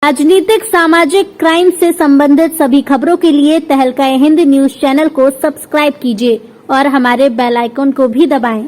राजनीतिक सामाजिक क्राइम से संबंधित सभी खबरों के लिए तहलका हिंद न्यूज चैनल को सब्सक्राइब कीजिए और हमारे बेल आइकन को भी दबाएं।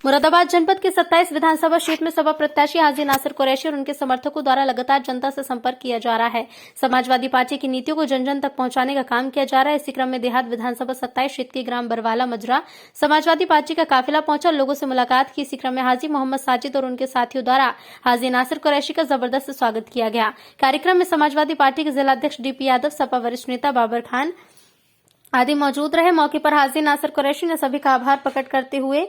मुरादाबाद जनपद के 27 विधानसभा क्षेत्र में सपा प्रत्याशी हाजी नासिर कुरैशी और उनके समर्थकों द्वारा लगातार जनता से संपर्क किया जा रहा है। समाजवादी पार्टी की नीतियों को जन जन तक पहुंचाने का काम किया जा रहा है। इसी क्रम में देहात विधानसभा 27 क्षेत्र के ग्राम बरवाला मजरा समाजवादी पार्टी का काफिला पहुंचा, लोगों से मुलाकात की। इसी क्रम में हाजी मोहम्मद साजिद और उनके साथियों द्वारा हाजी नासिर कुरैशी का जबरदस्त स्वागत किया गया। कार्यक्रम में समाजवादी पार्टी के जिलाध्यक्ष डीपी यादव, सपा वरिष्ठ नेता बाबर खान आदि मौजूद रहे। मौके पर हाजी नासिर कुरैशी ने सभी का आभार प्रकट करते हुए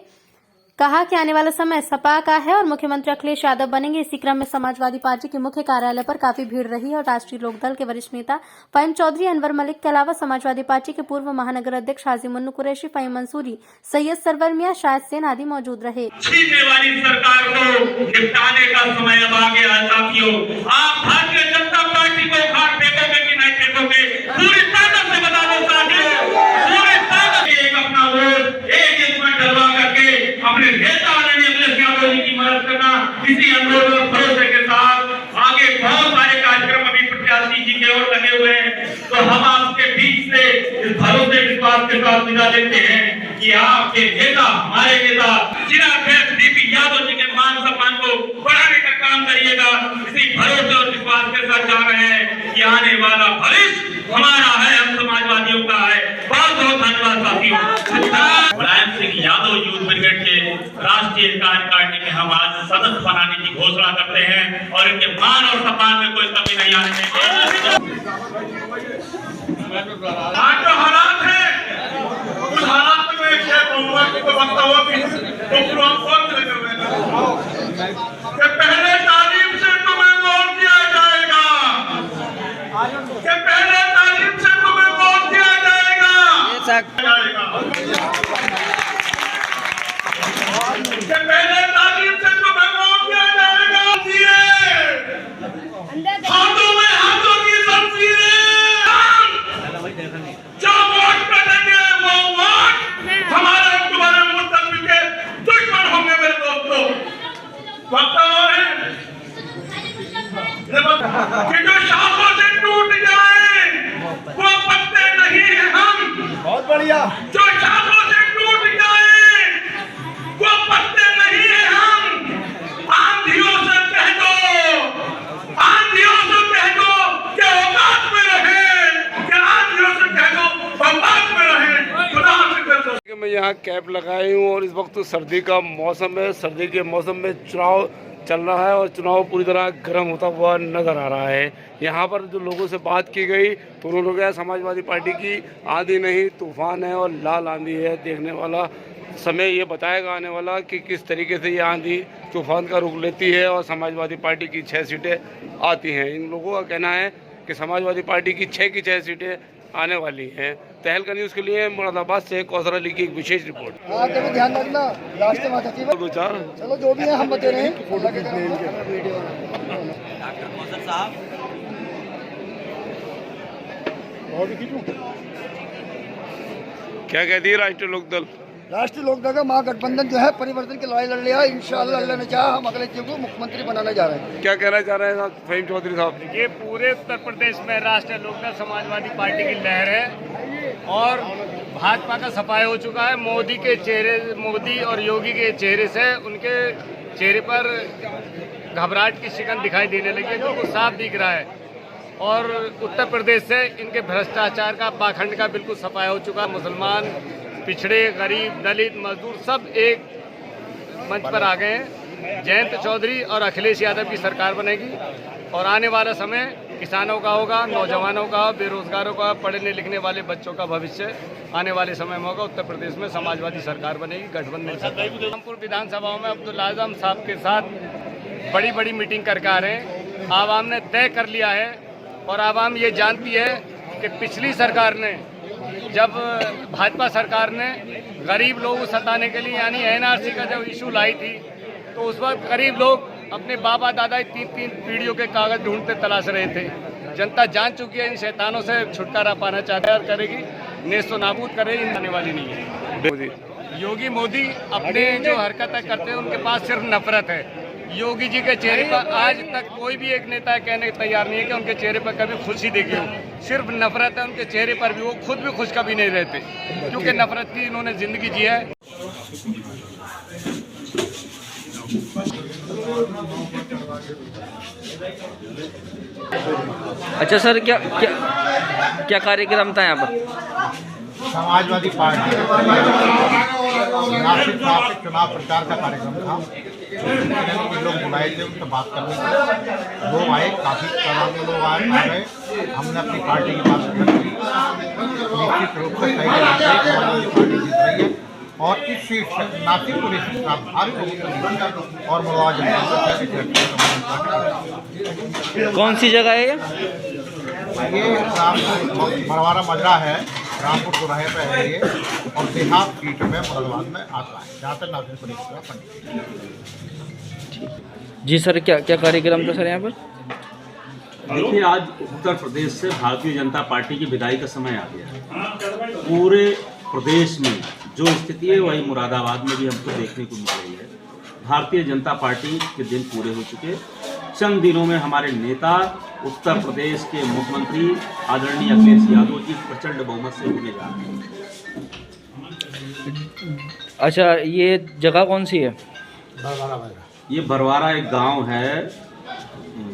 कहा कि आने वाला समय सपा का है और मुख्यमंत्री अखिलेश यादव बनेंगे। इसी क्रम में समाजवादी पार्टी के मुख्य कार्यालय पर काफी भीड़ रही और राष्ट्रीय लोकदल के वरिष्ठ नेता फहीम चौधरी, अनवर मलिक के अलावा समाजवादी पार्टी के पूर्व महानगर अध्यक्ष हाजी मुन्नू कुरैशी, फहीम मंसूरी, सैयद सरवर मियां, शाहिद सेन आदि मौजूद रहे। छीनने वाली सरकार को निपटाने का समय अब आ गया है साथियों। आप भारतीय जनता पार्टी को उखाड़ फेंकोगे कि नहीं फेंकोगे, पूरी ताकत से बता दो साथियों, पूरी ताकत से एक अपना वोट एक इसमें डलवा करके अपने नेता आदरणीय अखिलेश यादव जी की मदद करना। इसी अनुरोध और भरोसे के साथ आगे बहुत सारे कार्यक्रम अभी प्रत्याशी जी की ओर लगे हुए हैं, तो हम आपके बीच से इस भरोसे विश्वास के साथ विदा लेते हैं कि आपके नेता, हमारे नेता जिलाध्यक्ष डीपी यादव जी के मान सम्मान को बढ़ाने का काम करिएगा। इसी भरोसे और विश्वास के साथ जा रहे हैं कि आने वाला भविष्य हमारा है, हम समाजवादियों का है। बहुत बहुत धन्यवाद साथियों। मुलायम सिंह यादव यूथ ब्रिगेड के राष्ट्रीय कार्यकारिणी में हम आज सदस्य बनाने की घोषणा करते हैं और इनके मान और सम्मान में कोई कमी नहीं आने देंगे। आज जो हालात है उस हालात में एक वक्ता हुआ भी पहले तालीम से तुम्हें वोट दिया जाएगा, पहले तालीम से तुम्हें वोट दिया जाएगा, पहले तालीम से तुम्हें वोट दिया जाएगा। हाथों में हाथों की जंजीरें, जो वोट करेंगे वो वोट हमारे तुम्हारे मुस्तकबिल के दुश्मन होंगे मेरे दोस्तों। वक्त और है कि जो शाखों से टूट जाए वो पत्ते नहीं है हम। बहुत बढ़िया। जो शाखों से टूट जाए वो पत्ते नहीं है हम। आंधियों से कह दो, आंधियों से कह दो कि औकात में रहे, कि आंधियों से कह दो औकात में रहे। खुदा हाफिज़ कर दो। मैं यहाँ कैप लगाई हूँ और इस वक्त सर्दी का मौसम है। सर्दी के मौसम में चुनाव चल रहा है और चुनाव पूरी तरह गर्म होता हुआ नज़र आ रहा है। यहाँ पर जो लोगों से बात की गई तो उन्होंने कहा समाजवादी पार्टी की आंधी नहीं तूफान है और लाल आंधी है। देखने वाला समय ये बताएगा आने वाला कि किस तरीके से ये आंधी तूफान का रुख लेती है और समाजवादी पार्टी की 6 सीटें आती हैं। इन लोगों का कहना है कि समाजवादी पार्टी की 6 की 6 सीटें आने वाली हैं। तहलका न्यूज़ के लिए मुरादाबाद से कौसर अली की एक विशेष रिपोर्ट। ध्यान रखना, राष्ट्रीय महासचिव दो चार चलो जो भी है हम बते रहे हैं। क्या कहती है राष्ट्रीय लोकदल? राष्ट्रीय लोकदल का महागठबंधन जो है परिवर्तन की लड़ाई लड़ लिया है। इंशाअल्लाह अल्लाह ने चाहा हम अगले चीज को मुख्यमंत्री बनाने जा रहे हैं। क्या कहना चाह रहे हैं फहीम चौधरी साहब? ये पूरे उत्तर प्रदेश में राष्ट्रीय लोकदल समाजवादी पार्टी की लहर है और भाजपा का सफाया हो चुका है। मोदी के चेहरे, मोदी और योगी के चेहरे से उनके चेहरे पर घबराहट की शिकन दिखाई देने लगी है, बिल्कुल साफ दिख रहा है। और उत्तर प्रदेश से इनके भ्रष्टाचार का, पाखंड का बिल्कुल सफाया हो चुका है। मुसलमान, पिछड़े, गरीब, दलित, मजदूर सब एक मंच पर आ गए हैं। जयंत चौधरी और अखिलेश यादव की सरकार बनेगी और आने वाला समय किसानों का होगा, नौजवानों का, बेरोजगारों का, पढ़ने लिखने वाले बच्चों का भविष्य आने वाले समय में होगा। उत्तर प्रदेश में समाजवादी सरकार बनेगी, गठबंधन सरकार। रामपुर विधानसभा में अब्दुल आजम साहब के साथ बड़ी बड़ी मीटिंग करके आ रहे हैं। आवाम ने तय कर लिया है और आवाम ये जानती है कि पिछली सरकार ने, जब भाजपा सरकार ने गरीब लोगों सताने के लिए यानी एनआरसी का जब इशू लाई थी तो उस वक्त गरीब लोग अपने बाबा दादा 3-3 पीढ़ियों के कागज ढूंढते तलाश रहे थे। जनता जान चुकी है इन शैतानों से छुटकारा पाना चाहती है और करेगी, नेस्तो नाबूद करेगी, आने वाली नहीं है। योगी मोदी अपने जो हरकतें करते हैं उनके पास सिर्फ नफरत है। योगी जी के चेहरे पर आज तक कोई भी एक नेता कहने को तैयार नहीं है कि उनके चेहरे पर कभी खुशी देखी हो। सिर्फ नफरत है उनके चेहरे पर भी, वो खुद भी खुश कभी नहीं रहते, क्योंकि नफरत की इन्होंने जिंदगी जी है। अच्छा सर, क्या क्या क्या कार्यक्रम था यहाँ पर? समाजवादी पार्टी नासिक साहब के चुनाव प्रचार का कार्यक्रम था। कुछ लोग बुलाए थे उनसे बात करने के, लोग आए, काफ़ी तादाद में लोग आ गए। हमने अपनी पार्टी की बात रखी, निश्चित रूप से समाजवादी पार्टी जीत रही है और इस सीट से नासिकपुर सीट का भारत और कौन सी जगह है ये मरवारा मजरा है, रामपुर चौराहे पे है ये, और देहात सीट में मुरादाबाद में आता है, जहाँ तक नासिकपुर का पंडित। जी सर, क्या क्या कार्यक्रम था सर यहाँ पर? देखिए, आज उत्तर प्रदेश से भारतीय जनता पार्टी की विदाई का समय आ गया। पूरे प्रदेश में जो स्थिति है वही मुरादाबाद में भी हमको देखने को मिल रही है। भारतीय जनता पार्टी के दिन पूरे हो चुके। चंद दिनों में हमारे नेता उत्तर प्रदेश के मुख्यमंत्री आदरणीय अखिलेश यादव जी प्रचंड बहुमत से होने जा रहे हैं। अच्छा, ये जगह कौन सी है? ये बरवारा एक गांव है,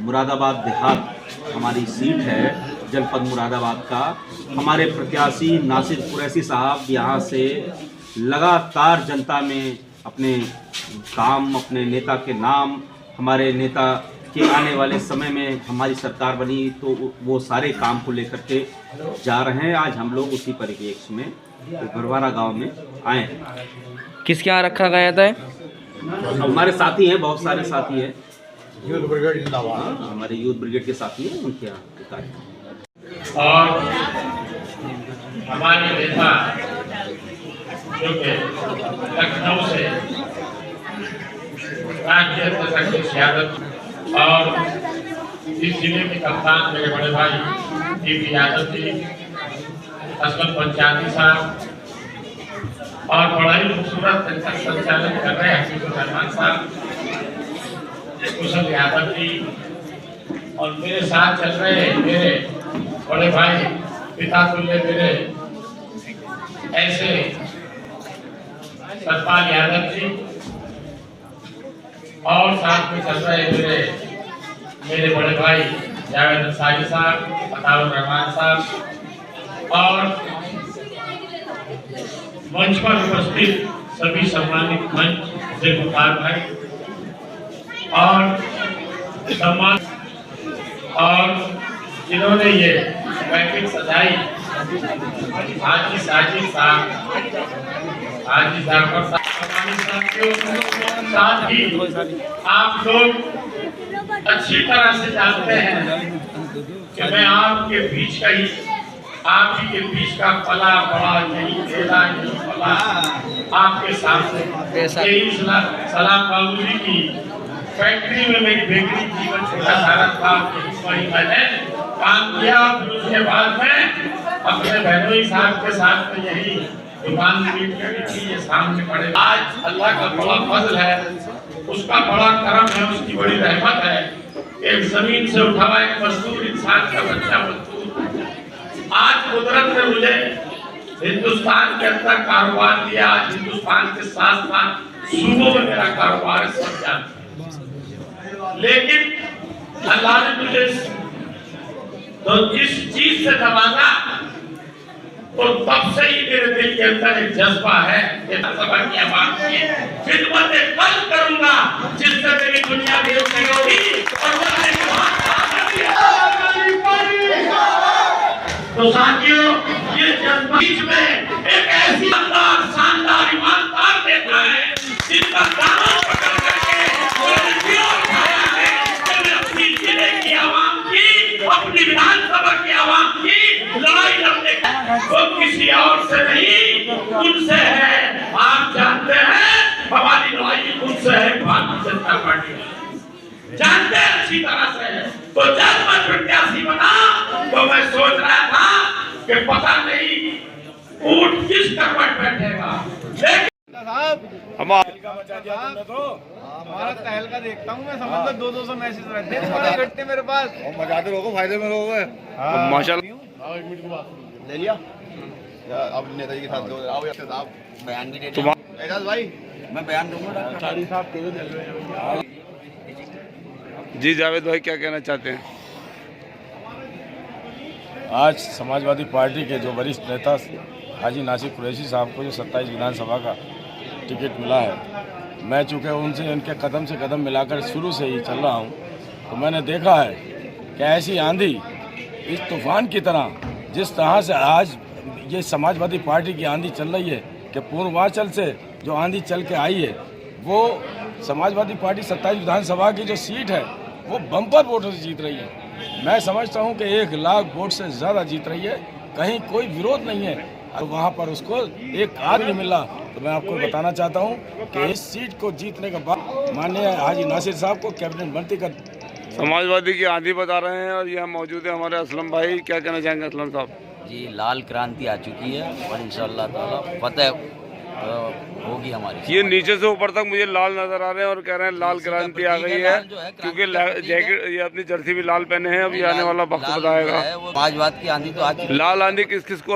मुरादाबाद देहात हमारी सीट है, जनपद मुरादाबाद का। हमारे प्रत्याशी नासिर कुरैशी साहब यहाँ से लगातार जनता में अपने काम, अपने नेता के नाम, हमारे नेता के आने वाले समय में हमारी सरकार बनी तो वो सारे काम को लेकर के जा रहे हैं। आज हम लोग उसी परिप्रेक्ष्य में बरवारा गांव में आए हैं। किसके यहाँ रखा गया था? हमारे साथी हैं, बहुत सारे साथी हैं, यूथ ब्रिगेड जिंदाबाद, हमारे यूथ ब्रिगेड के साथी हैं, उनके यहाँ कार्यक्रम। और हमारे नेता जो कि लखनऊ से राष्ट्रीय अध्यक्ष अखिलेश यादव और इस जिले के कप्तान मेरे बड़े भाई टीपी यादव जी, असलम पंचायती साहब और बड़ा ही खूबसूरत संचालन कर रहे हैं हकीकुर रहमान साहब, कुशल यादव जी, और मेरे साथ चल रहे मेरे बड़े भाई पिता तुल्य मेरे ऐसे सतपाल यादव जी, और साथ में चल रहे मेरे बड़े भाई जावेद अंसारी साहब, अताउर रहमान साहब, और मंच पर उपस्थित सभी सम्मानित मंच से गुफ्तार भाई और सम्मान, और जिन्होंने ये बैठक सजाई हाजी साजिद साहब, हाजी साहब और साथ ही आप लोग अच्छी तरह से जानते हैं कि मैं आपके बीच का ही, आप ही के बीच का पला बड़ा यही खेला यही पला आपके सामने। यही सलाम बाबूजी की फैक्ट्री में मेरी बेकरी जीवन छोटा सारा था, वही मैंने काम किया। फिर उसके बाद में अपने बहनोई साहब के साथ में यही दुकान खरीद करी थी, ये सामने पड़े। आज अल्लाह का बड़ा फजल है, उसका बड़ा करम है, उसकी बड़ी रहमत है। एक जमीन से उठा हुआ एक मजदूर इंसान का बच्चा मजदूर आज कुदरत ने मुझे हिंदुस्तान के अंदर कारोबार दिया। आज हिंदुस्तान के साथ साथ सूबों में मेरा कारोबार है, सब जानते हैं। लेकिन अल्लाह ने मुझे तो जिस चीज से नवाजा तो तब से ही मेरे दिल के अंदर एक जज्बा है कि सभा की आवाज की खिदमत कल करूंगा जिससे मेरी दुनिया भी होगी। तो साथियों, ये जज्बा बीच में एक ऐसी शानदार ईमानदार नेता है जिसका दामन पकड़ करके अपनी जिले की आवाम की, अपनी विधानसभा की आवाम की लड़ाई लड़ने वो किसी और से नहीं, उनसे है। आप जानते हैं हमारी लड़ाई उनसे है, भारतीय जनता पार्टी जानते हैं अच्छी तरह से। तो जब मैं प्रत्याशी बना तो मैं सोच रहा था कि पता नहीं ऊंट किस करवट बैठेगा, लेकिन हम हमारा तहलका देखता हूँ मैं, समझ लो 200 मैसेज रहते हैं तुम्हारे इकट्ठे मेरे पास। मजाते रहोगे, फायदे में रहोगे। माशाल्लाह ले लिया अब नेताजी के साथ आओ साहब बयान भी दे एजाज भाई, मैं बयान दूंगा। जी जावेद भाई क्या कहना चाहते हैं? आज समाजवादी पार्टी के जो वरिष्ठ नेता हाजी नासिर कुरैशी साहब को जो 27 विधानसभा का टिकट मिला है, मैं चूँकि उनसे उनके कदम से कदम मिलाकर शुरू से ही चल रहा हूँ, तो मैंने देखा है कि ऐसी आंधी इस तूफान की तरह जिस तरह से आज ये समाजवादी पार्टी की आंधी चल रही है कि पूर्वांचल से जो आंधी चल के आई है, वो समाजवादी पार्टी 27 विधानसभा की जो सीट है वो बम्पर वोटों से जीत रही है। मैं समझता हूं कि 1 लाख वोट से ज़्यादा जीत रही है, कहीं कोई विरोध नहीं है। और वहां पर उसको एक आदमी मिला, तो मैं आपको बताना चाहता हूं कि इस सीट को जीतने के बाद माननीय हाजी नासिर साहब को कैबिनेट मंत्री का समाजवादी की आंधी बता रहे हैं और यहाँ मौजूद है हमारे असलम भाई। क्या कहना चाहेंगे असलम साहब? जी लाल क्रांति आ चुकी है और इंशाअल्लाह ताला फतेह होगी हमारी। ये नीचे से ऊपर तक मुझे लाल नजर आ रहे हैं और कह रहे हैं लाल क्रांति आ गई है, क्योंकि जैकेट ये अपनी जर्सी भी लाल पहने हैं। अभी आने वाला वक्त बताएगा। समाजवाद की आंधी तो आज लाल आंधी किस किस को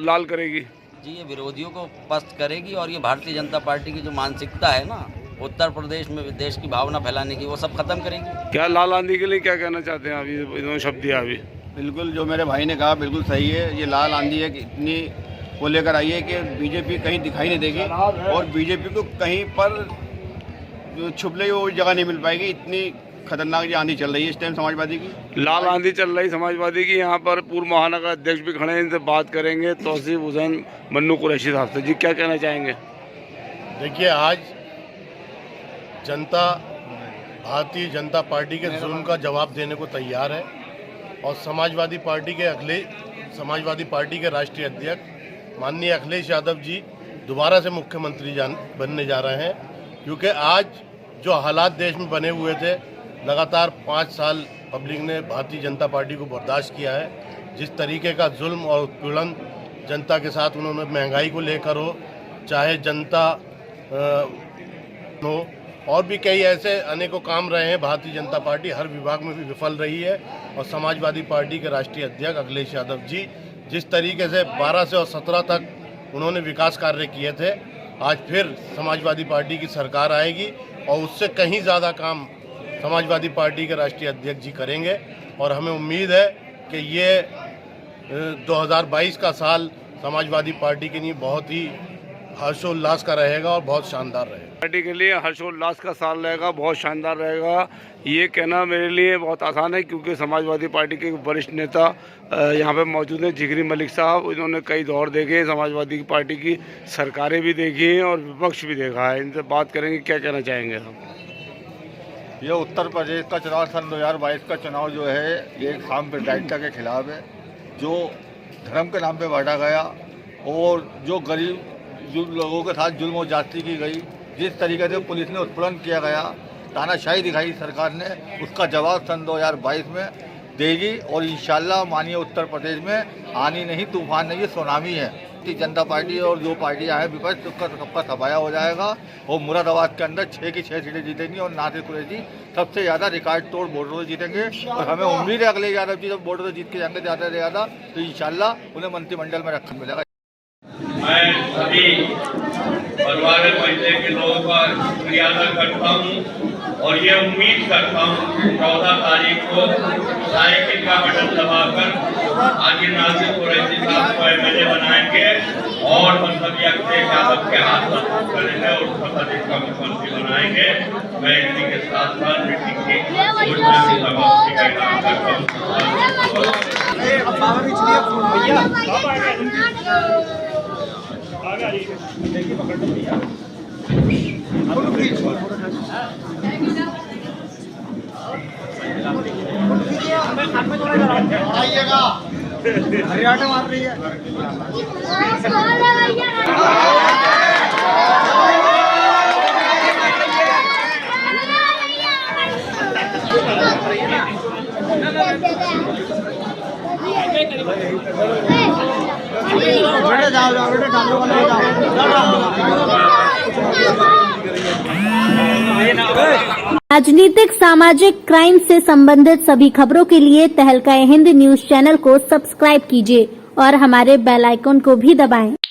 लाल करेगी? जी ये विरोधियों को पस्त करेगी और ये भारतीय जनता पार्टी की जो मानसिकता है ना उत्तर प्रदेश में देश की भावना फैलाने की, वो सब खत्म करेगी। क्या लाल आंधी के लिए क्या कहना चाहते हैं? अभी इन्होंने शब्द दिया अभी। बिल्कुल जो मेरे भाई ने कहा बिल्कुल सही है। ये लाल आंधी है कि इतनी वो लेकर आई है कि बीजेपी कहीं दिखाई नहीं देगी और बीजेपी को कहीं पर छुपले वो जगह नहीं मिल पाएगी। इतनी खतरनाक ये आंधी चल रही है इस टाइम समाजवादी की। लाल आंधी चल रही समाजवादी की। यहाँ पर पूर्व महानगर अध्यक्ष भी खड़े हैं, इनसे बात करेंगे। तौसीफ हुसैन मन्नू कुरैशी साहब से। जी क्या कहना चाहेंगे? देखिए, आज जनता भारतीय जनता पार्टी के जुल्म का जवाब देने को तैयार है और समाजवादी पार्टी के राष्ट्रीय अध्यक्ष माननीय अखिलेश यादव जी दोबारा से मुख्यमंत्री बनने जा रहे हैं, क्योंकि आज जो हालात देश में बने हुए थे, लगातार 5 साल पब्लिक ने भारतीय जनता पार्टी को बर्दाश्त किया है। जिस तरीके का जुल्म और उत्पीड़न जनता के साथ उन्होंने महंगाई को लेकर हो, चाहे जनता हो, और भी कई ऐसे अनेकों काम रहे हैं। भारतीय जनता पार्टी हर विभाग में भी विफल रही है और समाजवादी पार्टी के राष्ट्रीय अध्यक्ष अखिलेश यादव जी जिस तरीके से 12 से और 17 तक उन्होंने विकास कार्य किए थे, आज फिर समाजवादी पार्टी की सरकार आएगी और उससे कहीं ज़्यादा काम समाजवादी पार्टी के राष्ट्रीय अध्यक्ष जी करेंगे। और हमें उम्मीद है कि ये 2022 का साल समाजवादी पार्टी के लिए बहुत ही हर्षोल्लास का रहेगा और बहुत शानदार रहेगा। पार्टी के लिए हर्षोल्लास का साल रहेगा, बहुत शानदार रहेगा। ये कहना मेरे लिए बहुत आसान है, क्योंकि समाजवादी पार्टी के वरिष्ठ नेता यहाँ पे मौजूद हैं। जिगरी मलिक साहब, इन्होंने कई दौर देखे हैं, समाजवादी पार्टी की सरकारें भी देखी हैं और विपक्ष भी देखा है। इनसे बात करेंगे। क्या कहना चाहेंगे हम? ये उत्तर प्रदेश का चुनाव सन 2022 का चुनाव जो है ये एक सांप्रदायिकता के खिलाफ है, जो धर्म के नाम पे बांटा गया और जो गरीब लोगों के साथ जुल्म और जाति की गई, जिस तरीके से पुलिस ने उत्पीड़न किया गया, तानाशाही दिखाई सरकार ने, उसका जवाब सन 2022 में देगी। और इंशाल्लाह मानिए उत्तर प्रदेश में आनी नहीं तूफान नहीं, ये सुनामी है। जनता पार्टी और जो पार्टियां हैं विपक्ष, उसका सबका सफाया हो जाएगा और मुरादाबाद के अंदर 6 की 6 सीटें जीतेंगी और नासिर कुरैशी सबसे ज़्यादा रिकॉर्ड तोड़ वोटों से जीतेंगे। और हमें उम्मीद है अखिलेश यादव जी जब वोटों से जीत के जाएंगे ज़्यादा से ज़्यादा, तो इंशाल्लाह उन्हें मंत्रिमंडल में रखा मिलेगा। मैं सभी परिवार परिचय के लोगों का शुक्रिया अदा करता हूँ और ये उम्मीद करता हूँ 14 तारीख को साइकिल का बटन दबाकर हाजी नासिर कुरैशी साहब को एमएलए बनाएंगे और मतलब अखिलेश यादव के हाथ मजबूत करेंगे और उत्तर प्रदेश का मुख्यमंत्री बनाएंगे। मैं इसी के साथ साथ मीटिंग की समाप्ति का ऐलान करता हूँ। आइएगा, हरियाणा मार रही है। बेटा जाओ बेटा, डालो राजनीतिक सामाजिक क्राइम से संबंधित सभी खबरों के लिए तहलका हिंद न्यूज चैनल को सब्सक्राइब कीजिए और हमारे बेल आइकन को भी दबाएं।